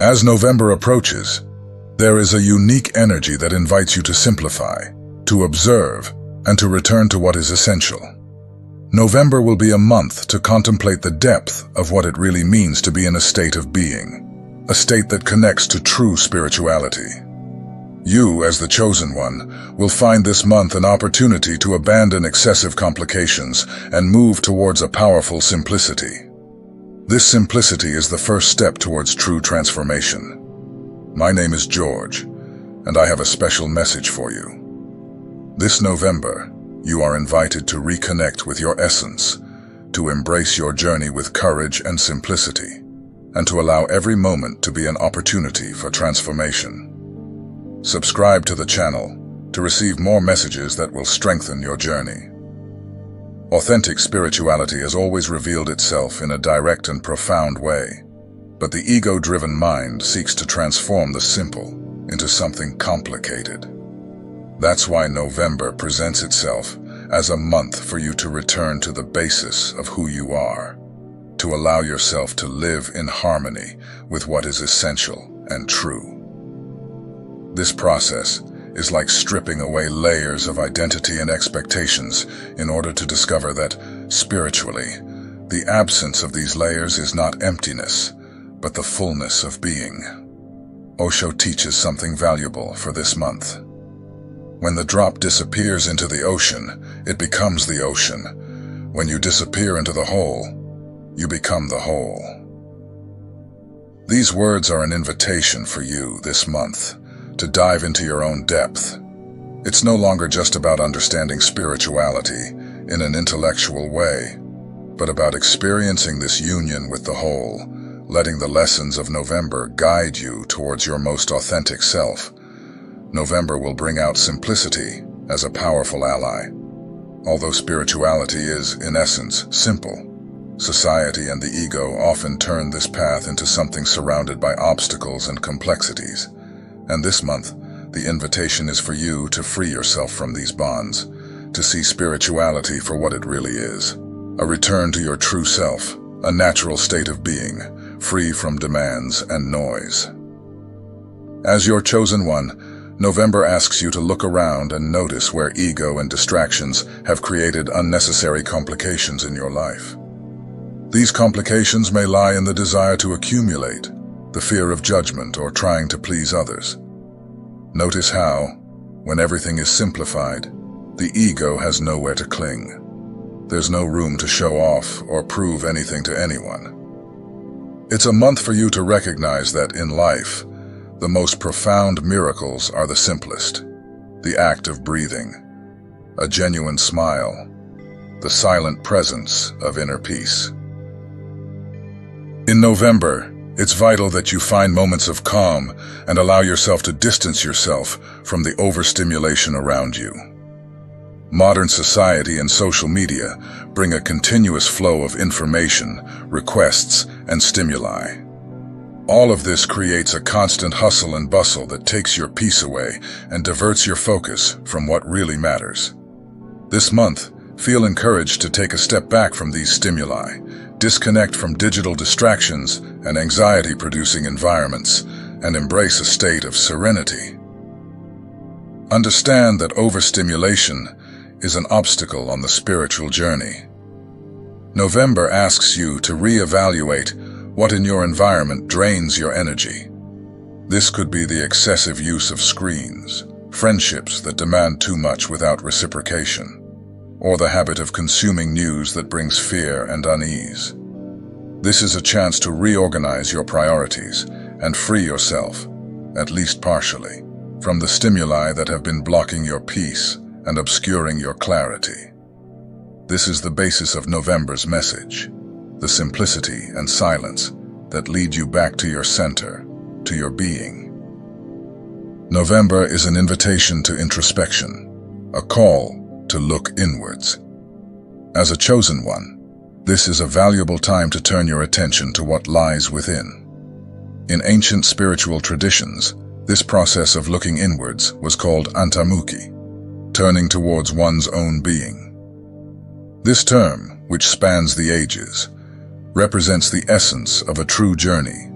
As November approaches, there is a unique energy that invites you to simplify, to observe, and to return to what is essential. November will be a month to contemplate the depth of what it really means to be in a state of being, a state that connects to true spirituality. You, as the chosen one, will find this month an opportunity to abandon excessive complications and move towards a powerful simplicity. This simplicity is the first step towards true transformation. My name is George, and I have a special message for you. This November, you are invited to reconnect with your essence, to embrace your journey with courage and simplicity, and to allow every moment to be an opportunity for transformation. Subscribe to the channel to receive more messages that will strengthen your journey. Authentic spirituality has always revealed itself in a direct and profound way, but the ego-driven mind seeks to transform the simple into something complicated. That's why November presents itself as a month for you to return to the basis of who you are, to allow yourself to live in harmony with what is essential and true. This process is like stripping away layers of identity and expectations in order to discover that, spiritually, the absence of these layers is not emptiness, but the fullness of being. Osho teaches something valuable for this month. When the drop disappears into the ocean, it becomes the ocean. When you disappear into the whole, you become the whole. These words are an invitation for you this month to dive into your own depth. It's no longer just about understanding spirituality in an intellectual way, but about experiencing this union with the whole, letting the lessons of November guide you towards your most authentic self. November will bring out simplicity as a powerful ally. Although spirituality is, in essence, simple, society and the ego often turn this path into something surrounded by obstacles and complexities. And this month, the invitation is for you to free yourself from these bonds, to see spirituality for what it really is. A return to your true self, a natural state of being, free from demands and noise. As your chosen one, November asks you to look around and notice where ego and distractions have created unnecessary complications in your life. These complications may lie in the desire to accumulate, the fear of judgment, or trying to please others. Notice how, when everything is simplified, the ego has nowhere to cling. There's no room to show off or prove anything to anyone. It's a month for you to recognize that in life, the most profound miracles are the simplest. The act of breathing, a genuine smile, the silent presence of inner peace. In November, it's vital that you find moments of calm and allow yourself to distance yourself from the overstimulation around you. Modern society and social media bring a continuous flow of information, requests, and stimuli. All of this creates a constant hustle and bustle that takes your peace away and diverts your focus from what really matters. This month, feel encouraged to take a step back from these stimuli, disconnect from digital distractions and anxiety-producing environments, and embrace a state of serenity. Understand that overstimulation is an obstacle on the spiritual journey. November asks you to reevaluate what in your environment drains your energy. This could be the excessive use of screens, friendships that demand too much without reciprocation, or the habit of consuming news that brings fear and unease. This is a chance to reorganize your priorities and free yourself, at least partially, from the stimuli that have been blocking your peace and obscuring your clarity. This is the basis of November's message, the simplicity and silence that lead you back to your center, to your being. November is an invitation to introspection, a call to look inwards. As a chosen one, this is a valuable time to turn your attention to what lies within. In ancient spiritual traditions, this process of looking inwards was called antamukhi, turning towards one's own being. This term, which spans the ages, represents the essence of a true journey.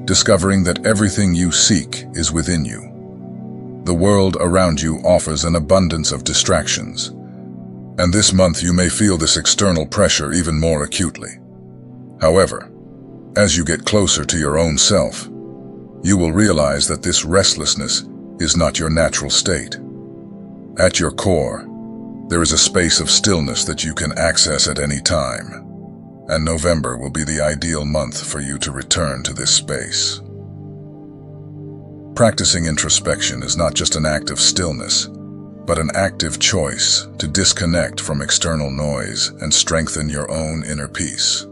discovering that everything you seek is within you. The world around you offers an abundance of distractions, and this month you may feel this external pressure even more acutely. However, as you get closer to your own self, you will realize that this restlessness is not your natural state. At your core, there is a space of stillness that you can access at any time, and November will be the ideal month for you to return to this space. Practicing introspection is not just an act of stillness, but an active choice to disconnect from external noise and strengthen your own inner peace.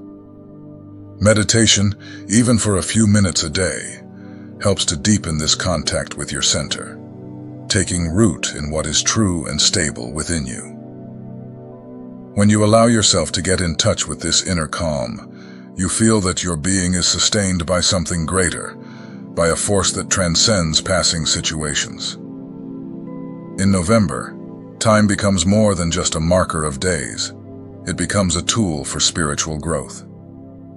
Meditation, even for a few minutes a day, helps to deepen this contact with your center, taking root in what is true and stable within you. When you allow yourself to get in touch with this inner calm, you feel that your being is sustained by something greater, by a force that transcends passing situations. In November, time becomes more than just a marker of days. It becomes a tool for spiritual growth.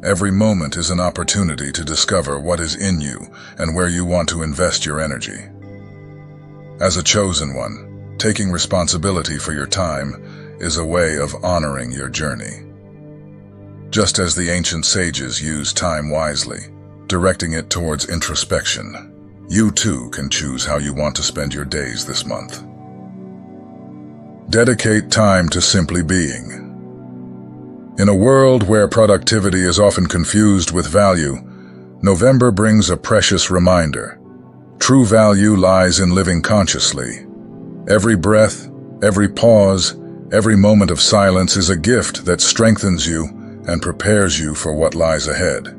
Every moment is an opportunity to discover what is in you and where you want to invest your energy. As a chosen one, taking responsibility for your time is a way of honoring your journey. Just as the ancient sages used time wisely, directing it towards introspection, you too can choose how you want to spend your days this month. Dedicate time to simply being. In a world where productivity is often confused with value, November brings a precious reminder. True value lies in living consciously. Every breath, every pause, every moment of silence is a gift that strengthens you and prepares you for what lies ahead.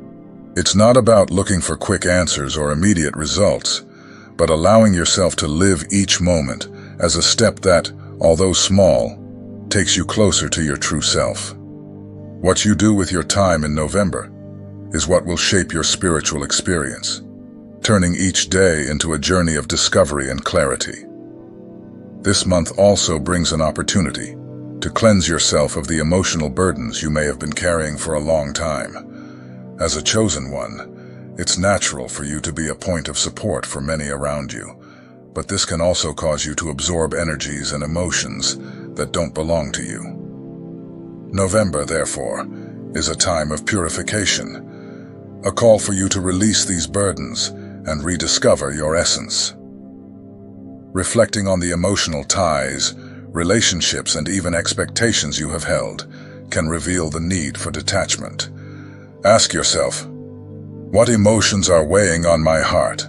It's not about looking for quick answers or immediate results, but allowing yourself to live each moment as a step that, although small, takes you closer to your true self. What you do with your time in November is what will shape your spiritual experience, turning each day into a journey of discovery and clarity. This month also brings an opportunity to cleanse yourself of the emotional burdens you may have been carrying for a long time. As a chosen one, it's natural for you to be a point of support for many around you, but this can also cause you to absorb energies and emotions that don't belong to you. November, therefore, is a time of purification, a call for you to release these burdens and rediscover your essence. Reflecting on the emotional ties, relationships, and even expectations you have held can reveal the need for detachment. Ask yourself, what emotions are weighing on my heart?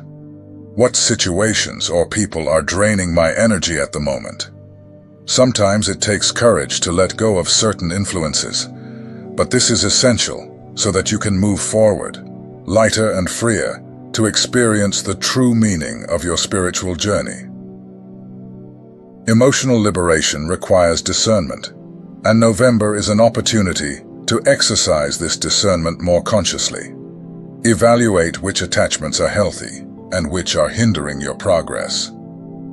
What situations or people are draining my energy at the moment? Sometimes it takes courage to let go of certain influences, but this is essential so that you can move forward, lighter and freer, to experience the true meaning of your spiritual journey. Emotional liberation requires discernment, and November is an opportunity to exercise this discernment more consciously. Evaluate which attachments are healthy and which are hindering your progress.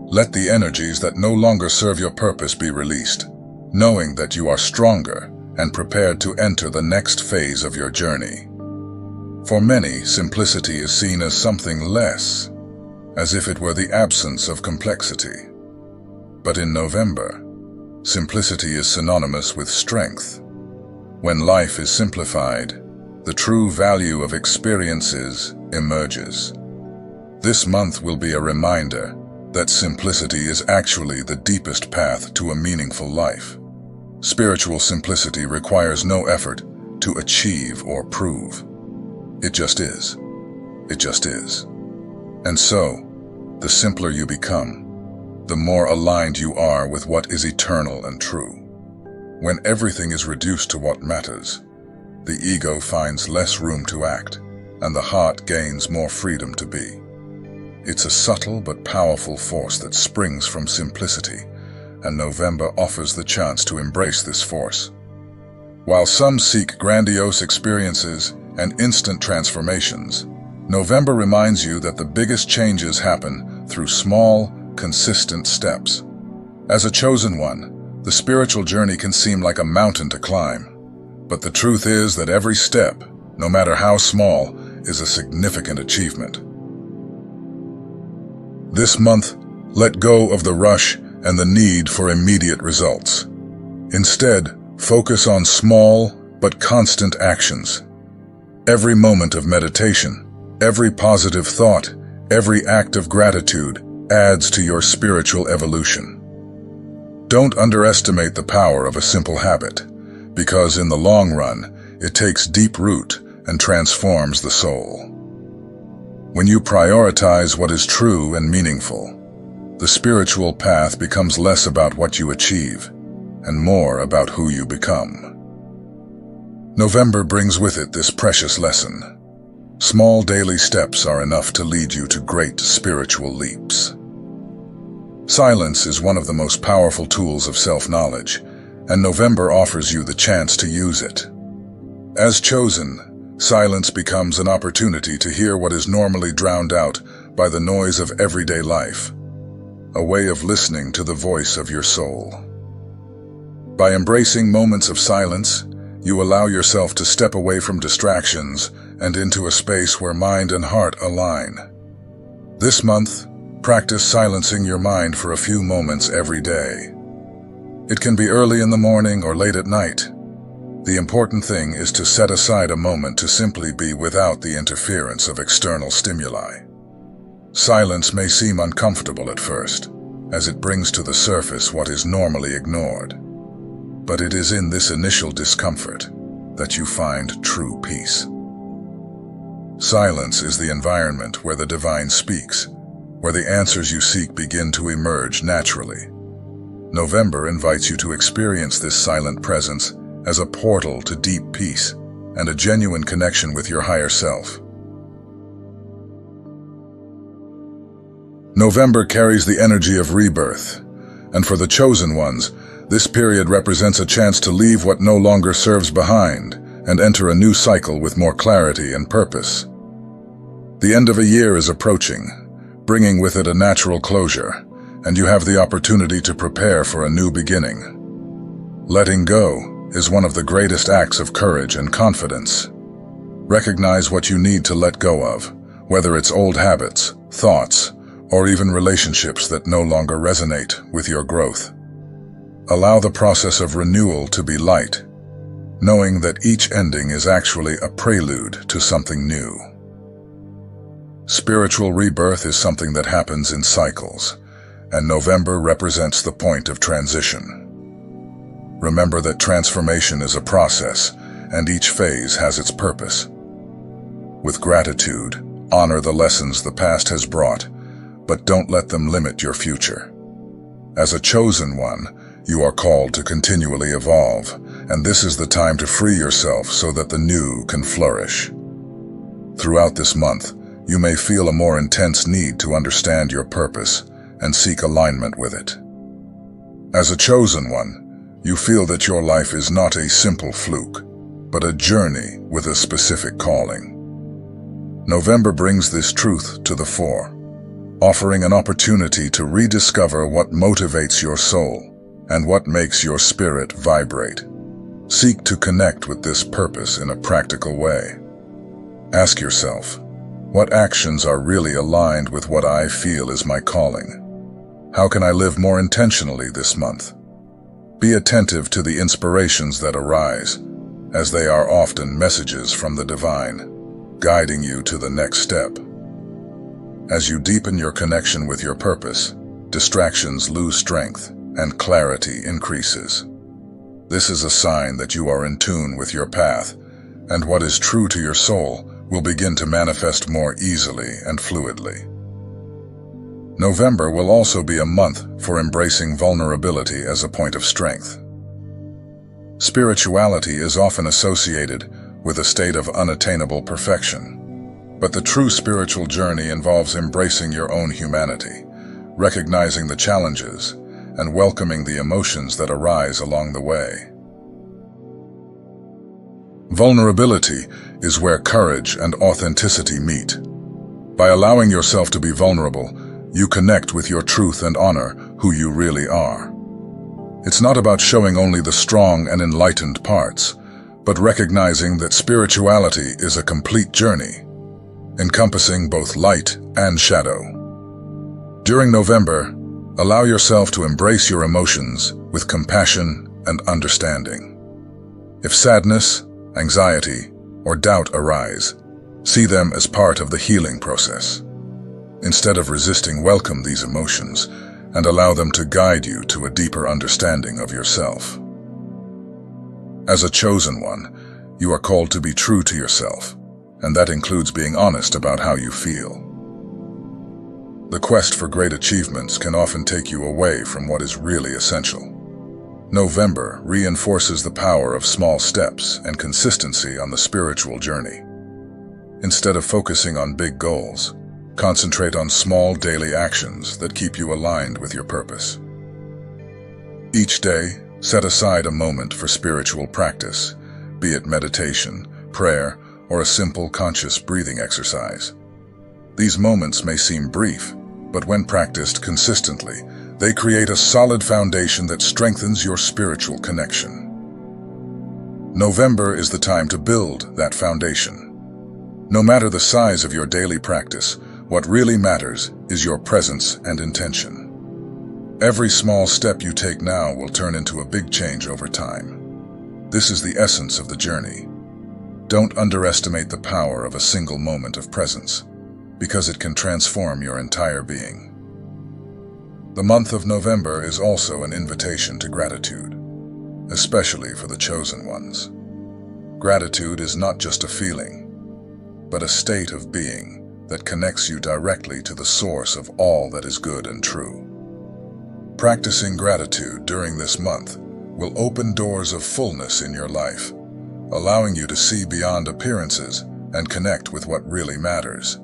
Let the energies that no longer serve your purpose be released, knowing that you are stronger and prepared to enter the next phase of your journey. For many, simplicity is seen as something less, as if it were the absence of complexity. But in November, simplicity is synonymous with strength. When life is simplified, the true value of experiences emerges. This month will be a reminder that simplicity is actually the deepest path to a meaningful life. Spiritual simplicity requires no effort to achieve or prove. It just is. It just is. And so, the simpler you become, the more aligned you are with what is eternal and true. When everything is reduced to what matters, the ego finds less room to act, and the heart gains more freedom to be. It's a subtle but powerful force that springs from simplicity, and November offers the chance to embrace this force. While some seek grandiose experiences and instant transformations, November reminds you that the biggest changes happen through small, consistent steps. As a chosen one, the spiritual journey can seem like a mountain to climb, but the truth is that every step, no matter how small, is a significant achievement. This month, let go of the rush and the need for immediate results. Instead, focus on small but constant actions. Every moment of meditation, every positive thought, every act of gratitude adds to your spiritual evolution. Don't underestimate the power of a simple habit, because in the long run, it takes deep root and transforms the soul. When you prioritize what is true and meaningful, the spiritual path becomes less about what you achieve and more about who you become. November brings with it this precious lesson. Small daily steps are enough to lead you to great spiritual leaps. Silence is one of the most powerful tools of self-knowledge, and November offers you the chance to use it. As chosen, silence becomes an opportunity to hear what is normally drowned out by the noise of everyday life, a way of listening to the voice of your soul. By embracing moments of silence, you allow yourself to step away from distractions and into a space where mind and heart align. This month, practice silencing your mind for a few moments every day. It can be early in the morning or late at night. The important thing is to set aside a moment to simply be without the interference of external stimuli. Silence may seem uncomfortable at first, as it brings to the surface what is normally ignored. But it is in this initial discomfort that you find true peace. Silence is the environment where the divine speaks, where the answers you seek begin to emerge naturally. November invites you to experience this silent presence as a portal to deep peace and a genuine connection with your higher self. November carries the energy of rebirth, and for the chosen ones, this period represents a chance to leave what no longer serves behind and enter a new cycle with more clarity and purpose. The end of a year is approaching, bringing with it a natural closure, and you have the opportunity to prepare for a new beginning. Letting go is one of the greatest acts of courage and confidence. Recognize what you need to let go of, whether it's old habits, thoughts, or even relationships that no longer resonate with your growth. Allow the process of renewal to be light, knowing that each ending is actually a prelude to something new. Spiritual rebirth is something that happens in cycles, and November represents the point of transition. Remember that transformation is a process, and each phase has its purpose. With gratitude, honor the lessons the past has brought, but don't let them limit your future. As a chosen one, you are called to continually evolve, and this is the time to free yourself so that the new can flourish. Throughout this month, you may feel a more intense need to understand your purpose and seek alignment with it. As a chosen one, you feel that your life is not a simple fluke, but a journey with a specific calling. November brings this truth to the fore, offering an opportunity to rediscover what motivates your soul and what makes your spirit vibrate. Seek to connect with this purpose in a practical way. Ask yourself, what actions are really aligned with what I feel is my calling? How can I live more intentionally this month? Be attentive to the inspirations that arise, as they are often messages from the divine, guiding you to the next step. As you deepen your connection with your purpose, distractions lose strength and clarity increases. This is a sign that you are in tune with your path, and what is true to your soul will begin to manifest more easily and fluidly. November will also be a month for embracing vulnerability as a point of strength. Spirituality is often associated with a state of unattainable perfection, but the true spiritual journey involves embracing your own humanity, recognizing the challenges, and welcoming the emotions that arise along the way. Vulnerability is where courage and authenticity meet. By allowing yourself to be vulnerable, you connect with your truth and honor who you really are. It's not about showing only the strong and enlightened parts, but recognizing that spirituality is a complete journey, encompassing both light and shadow. During November, allow yourself to embrace your emotions with compassion and understanding. If sadness, anxiety, or doubt arise, see them as part of the healing process. Instead of resisting, welcome these emotions and allow them to guide you to a deeper understanding of yourself. As a chosen one, you are called to be true to yourself, and that includes being honest about how you feel. The quest for great achievements can often take you away from what is really essential. November reinforces the power of small steps and consistency on the spiritual journey. Instead of focusing on big goals, concentrate on small daily actions that keep you aligned with your purpose. Each day, set aside a moment for spiritual practice, be it meditation, prayer, or a simple conscious breathing exercise. These moments may seem brief, but when practiced consistently, they create a solid foundation that strengthens your spiritual connection. November is the time to build that foundation. No matter the size of your daily practice, what really matters is your presence and intention. Every small step you take now will turn into a big change over time. This is the essence of the journey. Don't underestimate the power of a single moment of presence, because it can transform your entire being. The month of November is also an invitation to gratitude, especially for the chosen ones. Gratitude is not just a feeling, but a state of being that connects you directly to the source of all that is good and true. Practicing gratitude during this month will open doors of fullness in your life, allowing you to see beyond appearances and connect with what really matters.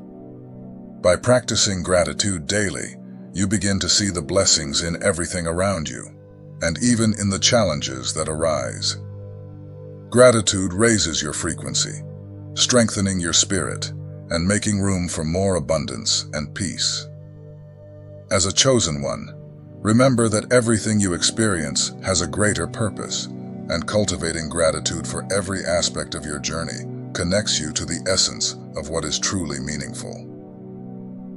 By practicing gratitude daily, you begin to see the blessings in everything around you, and even in the challenges that arise. Gratitude raises your frequency, strengthening your spirit and making room for more abundance and peace. As a chosen one, remember that everything you experience has a greater purpose, and cultivating gratitude for every aspect of your journey connects you to the essence of what is truly meaningful.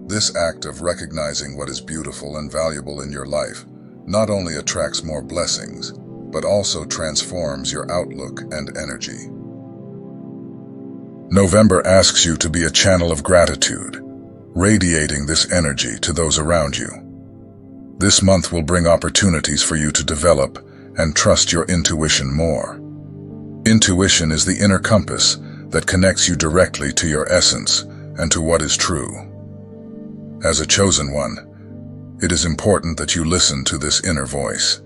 This act of recognizing what is beautiful and valuable in your life not only attracts more blessings, but also transforms your outlook and energy. November asks you to be a channel of gratitude, radiating this energy to those around you. This month will bring opportunities for you to develop and trust your intuition more. Intuition is the inner compass that connects you directly to your essence and to what is true. As a chosen one, it is important that you listen to this inner voice,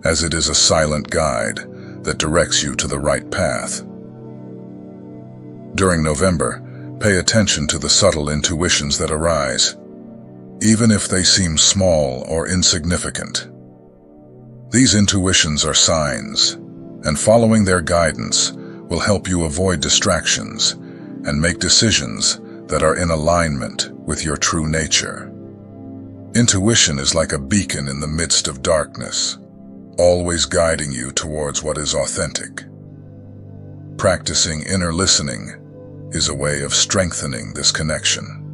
as it is a silent guide that directs you to the right path. During November, pay attention to the subtle intuitions that arise, even if they seem small or insignificant. These intuitions are signs, and following their guidance will help you avoid distractions and make decisions that are in alignment with your true nature. Intuition is like a beacon in the midst of darkness, always guiding you towards what is authentic. Practicing inner listening is a way of strengthening this connection.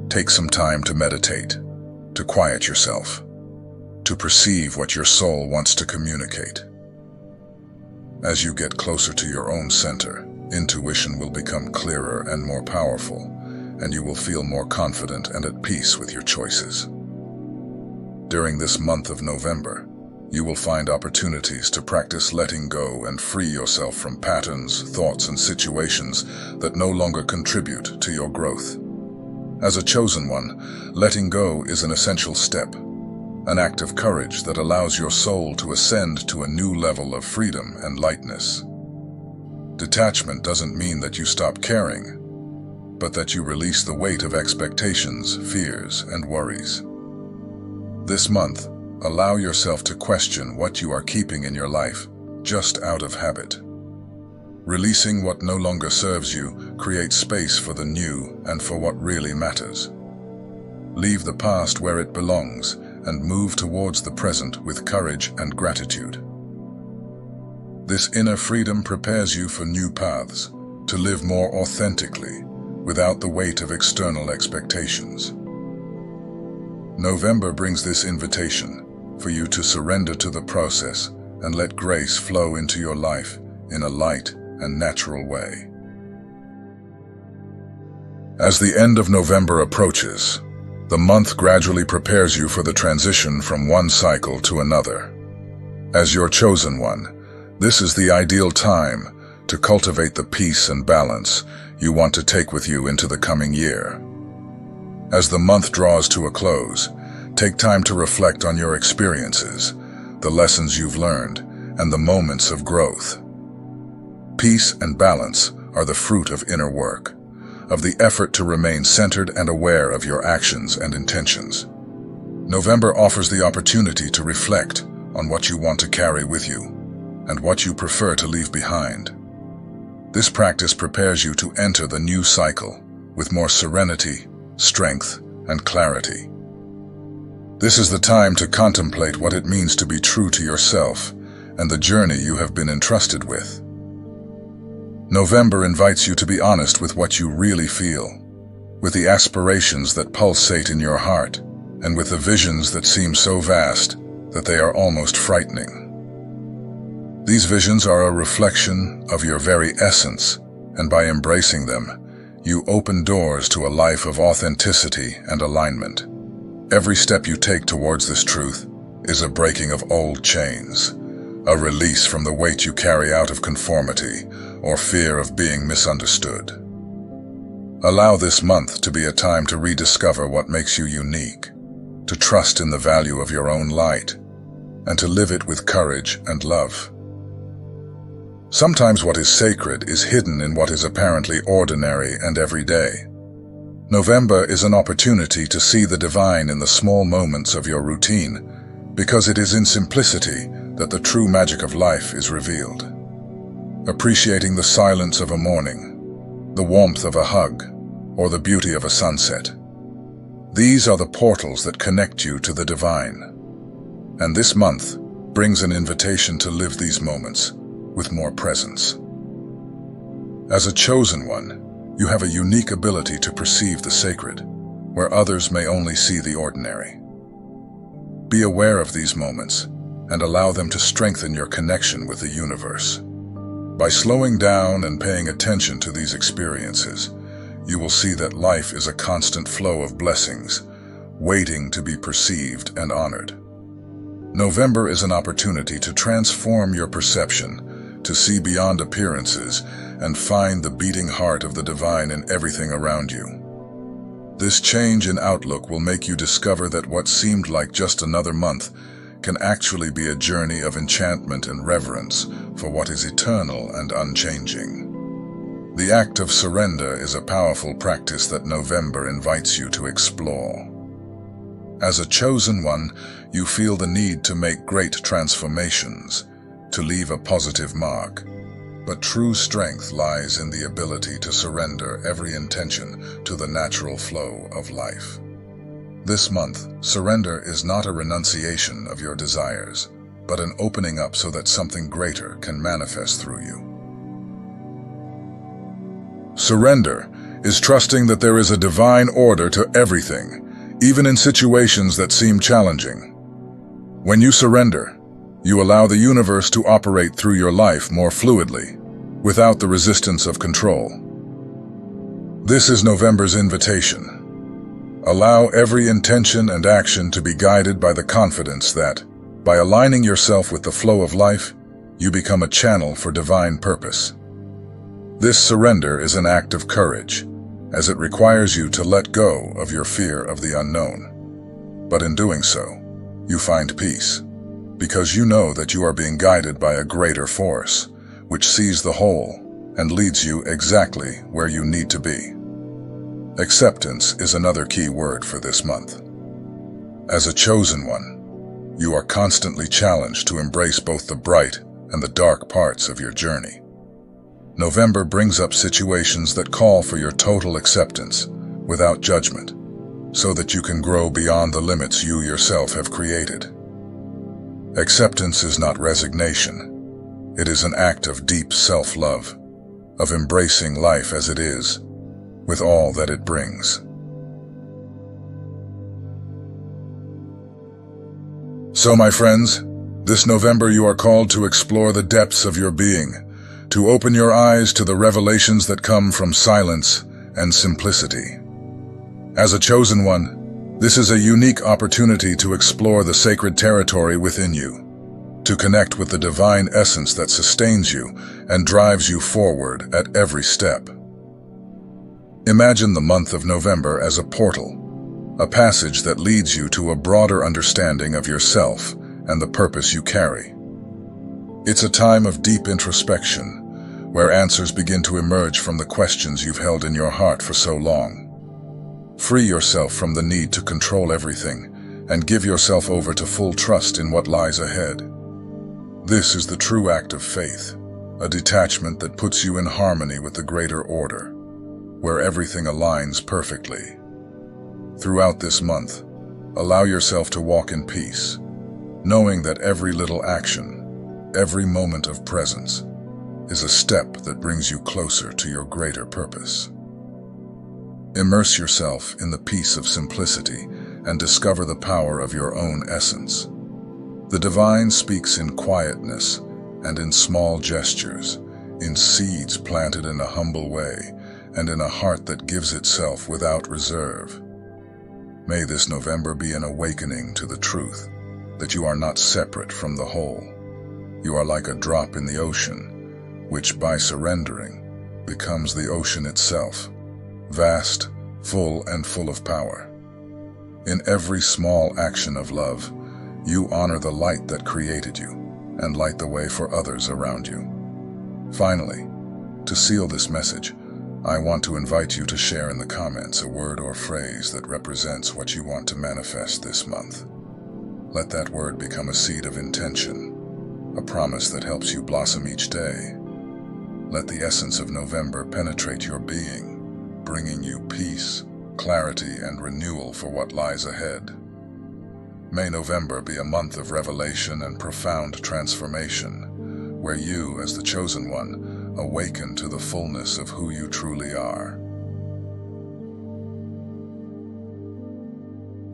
Take some time to meditate, to quiet yourself, to perceive what your soul wants to communicate. As you get closer to your own center, intuition will become clearer and more powerful, and you will feel more confident and at peace with your choices. During this month of November, you will find opportunities to practice letting go and free yourself from patterns, thoughts, and situations that no longer contribute to your growth. As a chosen one, letting go is an essential step, an act of courage that allows your soul to ascend to a new level of freedom and lightness. Detachment doesn't mean that you stop caring, but that you release the weight of expectations, fears, and worries. This month, allow yourself to question what you are keeping in your life, just out of habit. Releasing what no longer serves you creates space for the new and for what really matters. Leave the past where it belongs and move towards the present with courage and gratitude. This inner freedom prepares you for new paths, to live more authentically, without the weight of external expectations. November brings this invitation for you to surrender to the process and let grace flow into your life in a light and natural way. As the end of November approaches, the month gradually prepares you for the transition from one cycle to another. As your chosen one, this is the ideal time to cultivate the peace and balance you want to take with you into the coming year. As the month draws to a close, take time to reflect on your experiences, the lessons you've learned, and the moments of growth. Peace and balance are the fruit of inner work, of the effort to remain centered and aware of your actions and intentions. November offers the opportunity to reflect on what you want to carry with you and what you prefer to leave behind. This practice prepares you to enter the new cycle with more serenity, strength, and clarity. This is the time to contemplate what it means to be true to yourself and the journey you have been entrusted with. November invites you to be honest with what you really feel, with the aspirations that pulsate in your heart, and with the visions that seem so vast that they are almost frightening. These visions are a reflection of your very essence, and by embracing them, you open doors to a life of authenticity and alignment. Every step you take towards this truth is a breaking of old chains, a release from the weight you carry out of conformity or fear of being misunderstood. Allow this month to be a time to rediscover what makes you unique, to trust in the value of your own light, and to live it with courage and love. Sometimes what is sacred is hidden in what is apparently ordinary and everyday. November is an opportunity to see the divine in the small moments of your routine, because it is in simplicity that the true magic of life is revealed. Appreciating the silence of a morning, the warmth of a hug, or the beauty of a sunset. These are the portals that connect you to the divine. And this month brings an invitation to live these moments with more presence. As a chosen one, you have a unique ability to perceive the sacred, where others may only see the ordinary. Be aware of these moments and allow them to strengthen your connection with the universe. By slowing down and paying attention to these experiences, you will see that life is a constant flow of blessings, waiting to be perceived and honored. November is an opportunity to transform your perception, to see beyond appearances, and find the beating heart of the divine in everything around you. This change in outlook will make you discover that what seemed like just another month can actually be a journey of enchantment and reverence for what is eternal and unchanging. The act of surrender is a powerful practice that November invites you to explore. As a chosen one, you feel the need to make great transformations, to leave a positive mark. But true strength lies in the ability to surrender every intention to the natural flow of life. This month, surrender is not a renunciation of your desires, but an opening up so that something greater can manifest through you. Surrender is trusting that there is a divine order to everything, even in situations that seem challenging. When you surrender, you allow the universe to operate through your life more fluidly, without the resistance of control. This is November's invitation. Allow every intention and action to be guided by the confidence that, by aligning yourself with the flow of life, you become a channel for divine purpose. This surrender is an act of courage, as it requires you to let go of your fear of the unknown. But in doing so, you find peace, because you know that you are being guided by a greater force, which sees the whole and leads you exactly where you need to be. Acceptance is another key word for this month. As a chosen one, you are constantly challenged to embrace both the bright and the dark parts of your journey. November brings up situations that call for your total acceptance without judgment, so that you can grow beyond the limits you yourself have created. Acceptance is not resignation. It is an act of deep self-love, of embracing life as it is, with all that it brings. So, my friends, this November you are called to explore the depths of your being, to open your eyes to the revelations that come from silence and simplicity. As a chosen one, this is a unique opportunity to explore the sacred territory within you, to connect with the divine essence that sustains you and drives you forward at every step. Imagine the month of November as a portal, a passage that leads you to a broader understanding of yourself and the purpose you carry. It's a time of deep introspection, where answers begin to emerge from the questions you've held in your heart for so long. Free yourself from the need to control everything and give yourself over to full trust in what lies ahead. This is the true act of faith, a detachment that puts you in harmony with the greater order, where everything aligns perfectly. Throughout this month, allow yourself to walk in peace, knowing that every little action, every moment of presence, is a step that brings you closer to your greater purpose. Immerse yourself in the peace of simplicity and discover the power of your own essence. The divine speaks in quietness and in small gestures, in seeds planted in a humble way, and in a heart that gives itself without reserve. May this November be an awakening to the truth that you are not separate from the whole. You are like a drop in the ocean, which by surrendering becomes the ocean itself, vast, full, and full of power. In every small action of love, you honor the light that created you and light the way for others around you. Finally, to seal this message, I want to invite you to share in the comments a word or phrase that represents what you want to manifest this month. Let that word become a seed of intention, a promise that helps you blossom each day. Let the essence of November penetrate your being, bringing you peace, clarity, and renewal for what lies ahead. May November be a month of revelation and profound transformation, where you, as the chosen one, awaken to the fullness of who you truly are.